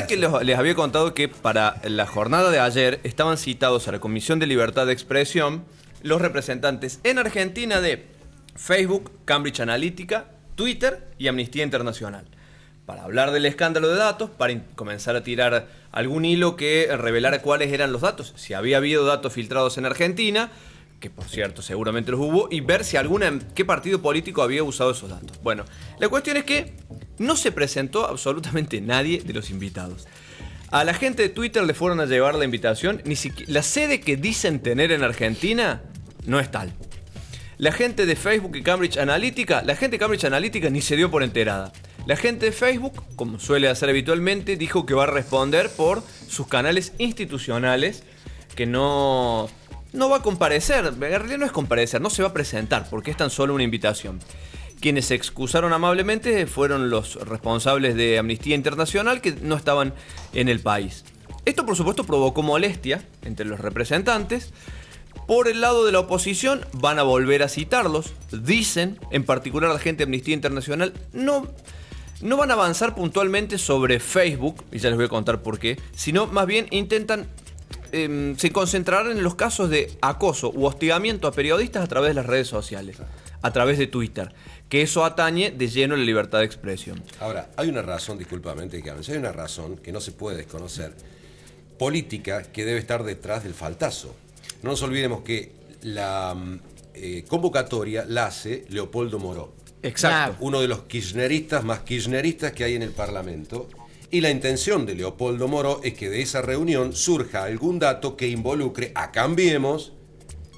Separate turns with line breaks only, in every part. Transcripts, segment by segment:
Recordar que les había contado que para la jornada de ayer estaban citados a la Comisión de Libertad de Expresión los representantes en Argentina de Facebook, Cambridge Analytica, Twitter y Amnistía Internacional, para hablar del escándalo de datos, para comenzar a tirar algún hilo que revelara cuáles eran los datos, si había habido datos filtrados en Argentina, que por cierto seguramente los hubo, y ver si qué partido político había usado esos datos. Bueno, la cuestión es que no se presentó absolutamente nadie de los invitados. A la gente de Twitter le fueron a llevar la invitación, ni siquiera la sede que dicen tener en Argentina no es tal. La gente de Facebook y Cambridge Analytica, la gente de Cambridge Analytica ni se dio por enterada. La gente de Facebook, como suele hacer habitualmente, dijo que va a responder por sus canales institucionales, que no va a comparecer. En realidad no es comparecer, no se va a presentar, porque es tan solo una invitación. Quienes se excusaron amablemente fueron los responsables de Amnistía Internacional, que no estaban en el país. Esto, por supuesto, provocó molestia entre los representantes. Por el lado de la oposición van a volver a citarlos. Dicen, en particular la gente de Amnistía Internacional, no van a avanzar puntualmente sobre Facebook, y ya les voy a contar por qué, sino más bien intentan, se concentrarán en los casos de acoso u hostigamiento a periodistas a través de las redes sociales, a través de Twitter, que eso atañe de lleno a la libertad de expresión.
Ahora, hay una razón, discúlpame, hay una razón que no se puede desconocer, política, que debe estar detrás del faltazo. No nos olvidemos que la convocatoria la hace Leopoldo Moró.
Exacto.
Uno de los kirchneristas más kirchneristas que hay en el Parlamento. Y la intención de Leopoldo Moró es que de esa reunión surja algún dato que involucre a Cambiemos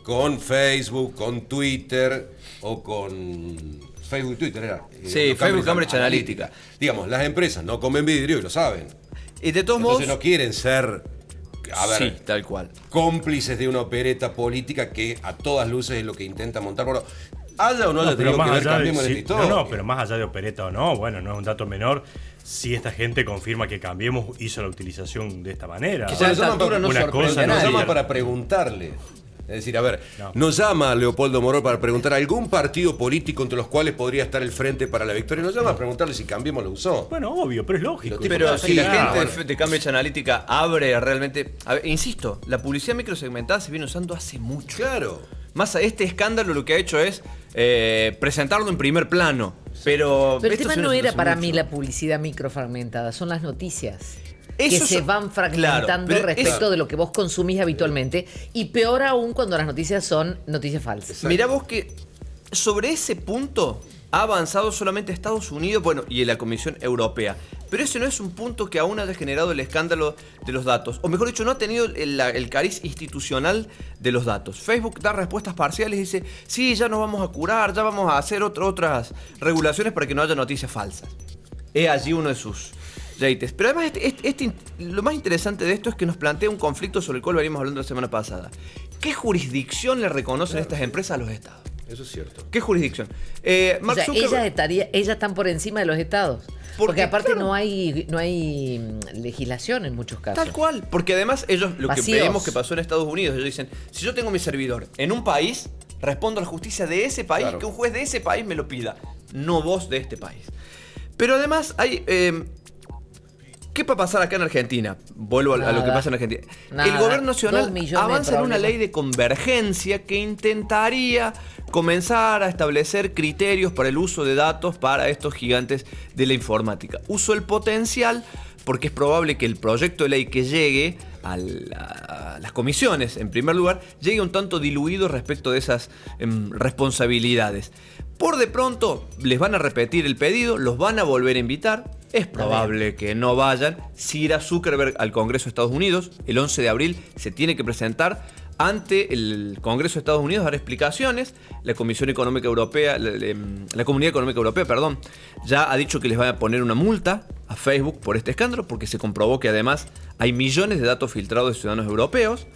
con Facebook, con Twitter o con... Facebook y Twitter era.
Sí, Facebook, Cambridge Analytica.
Digamos, las empresas no comen vidrio y lo saben.
Y de todos
Entonces
modos...
no quieren ser...
sí, tal cual.
Cómplices de una opereta política que a todas luces es lo que intenta montar. Bueno, haya o no haya tenido que ver Cambiemos en esta historia.
No, pero más allá de opereta o no, bueno, no es un dato menor si esta gente confirma que Cambiemos hizo la utilización de esta manera.
Que ya a esta altura no sorprende a
nos
nadie.
llama para preguntarle. Es decir, a ver, nos llama Leopoldo Moró para preguntar algún partido político entre los cuales podría estar el Frente para la Victoria. Nos llama a preguntarle si Cambiemos lo usó.
Bueno, obvio, pero es lógico.
Pero si la gente de Cambridge Analytica abre realmente... A ver, insisto, la publicidad microsegmentada se viene usando hace mucho.
Claro.
Más a este escándalo lo que ha hecho es presentarlo en primer plano. Pero
el tema no era para mí la publicidad microfragmentada, son las noticias. Que se van fragmentando respecto de lo que vos consumís habitualmente. Y peor aún cuando las noticias son noticias falsas.
Exacto. Mirá vos que sobre ese punto ha avanzado solamente Estados Unidos, bueno, y la Comisión Europea. Pero ese no es un punto que aún haya generado el escándalo de los datos. O mejor dicho, no ha tenido el cariz institucional de los datos. Facebook da respuestas parciales y dice, sí, ya nos vamos a curar, ya vamos a hacer otras regulaciones para que no haya noticias falsas. Es allí uno de sus... Pero además lo más interesante de esto es que nos plantea un conflicto sobre el cual veníamos hablando la semana pasada. ¿Qué jurisdicción le reconocen estas empresas a los estados?
Eso es cierto.
¿Qué jurisdicción?
Ellas están por encima de los estados. Porque aparte claro, no hay legislación en muchos casos.
Tal cual. Porque además ellos, lo que vemos que pasó en Estados Unidos, ellos dicen, si yo tengo mi servidor en un país, respondo a la justicia de ese país, claro, que un juez de ese país me lo pida, no vos de este país. Pero además hay... ¿qué va a pasar acá en Argentina? Vuelvo a lo que pasa en Argentina. El gobierno nacional avanza en una ley de convergencia que intentaría comenzar a establecer criterios para el uso de datos para estos gigantes de la informática. Uso el potencial porque es probable que el proyecto de ley que llegue a las comisiones, en primer lugar, llegue un tanto diluido respecto de esas responsabilidades. Por de pronto les van a repetir el pedido, los van a volver a invitar. Es probable que no vayan. Si irá Zuckerberg al Congreso de Estados Unidos, el 11 de abril se tiene que presentar ante el Congreso de Estados Unidos a dar explicaciones. La Comisión Económica Europea, la Comunidad Económica Europea, perdón, ya ha dicho que les va a poner una multa a Facebook por este escándalo, porque se comprobó que además hay millones de datos filtrados de ciudadanos europeos.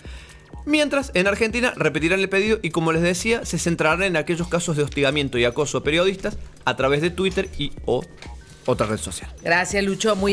Mientras, en Argentina repetirán el pedido y, como les decía, se centrarán en aquellos casos de hostigamiento y acoso a periodistas a través de Twitter y o otra red social.
Gracias, Lucho. Muy